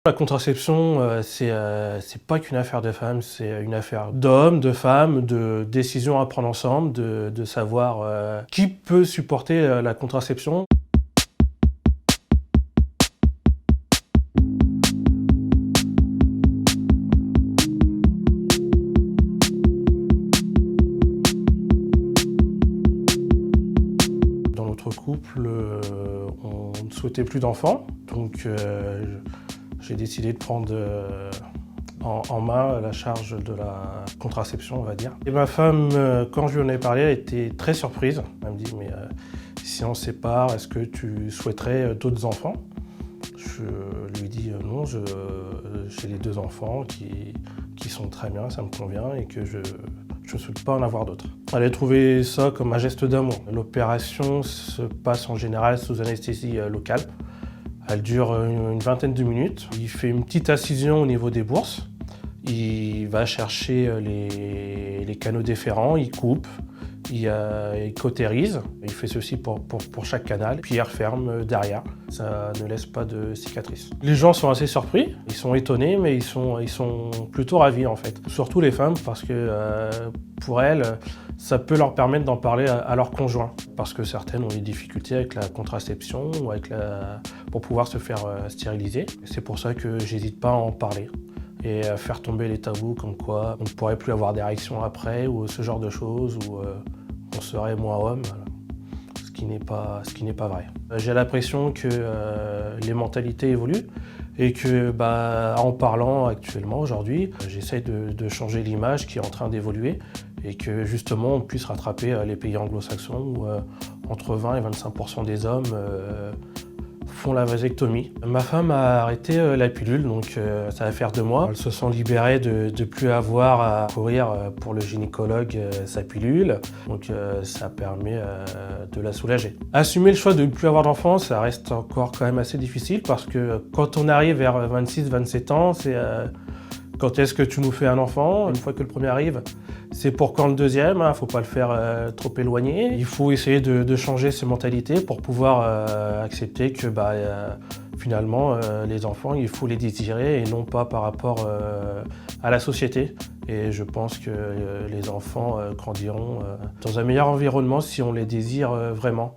La contraception, c'est pas qu'une affaire de femmes, c'est une affaire d'hommes, de femmes, de décisions à prendre ensemble, de savoir qui peut supporter la contraception. Dans notre couple, on ne souhaitait plus d'enfants, donc j'ai décidé de prendre en main la charge de la contraception, on va dire. Et ma femme, quand je lui en ai parlé, elle était très surprise. Elle me dit, mais si on se sépare, est-ce que tu souhaiterais d'autres enfants? Je lui dis non, j'ai les 2 enfants qui sont très bien, ça me convient et que je ne souhaite pas en avoir d'autres. Elle a trouvé ça comme un geste d'amour. L'opération se passe en général sous anesthésie locale. Elle dure une vingtaine de minutes. Il fait une petite incision au niveau des bourses. Il va chercher les canaux déférents, il coupe, il cautérise. Il fait ceci pour chaque canal, puis il referme derrière. Ça ne laisse pas de cicatrice. Les gens sont assez surpris, ils sont étonnés, mais ils sont plutôt ravis en fait. Surtout les femmes, parce que pour elles, ça peut leur permettre d'en parler à leur conjoint. Parce que certaines ont des difficultés avec la contraception ou pour pouvoir se faire stériliser. C'est pour ça que j'hésite pas à en parler et à faire tomber les tabous comme quoi on ne pourrait plus avoir d'érection après ou ce genre de choses, ou on serait moins homme, ce qui n'est pas vrai. J'ai l'impression que les mentalités évoluent et que en parlant actuellement aujourd'hui, j'essaie de changer l'image qui est en train d'évoluer et que justement on puisse rattraper les pays anglo-saxons où entre 20 et 25% des hommes font la vasectomie. Ma femme a arrêté la pilule, donc ça va faire 2 mois. Elle se sent libérée de ne plus avoir à courir pour le gynécologue sa pilule, donc ça permet de la soulager. Assumer le choix de ne plus avoir d'enfants, ça reste encore quand même assez difficile parce que quand on arrive vers 26-27 ans, c'est quand est-ce que tu nous fais un enfant? Une fois que le premier arrive, c'est pour quand le deuxième, hein, faut pas le faire trop éloigné. Il faut essayer de changer ses mentalités pour pouvoir accepter que finalement les enfants, il faut les désirer et non pas par rapport à la société. Et je pense que les enfants grandiront dans un meilleur environnement si on les désire vraiment.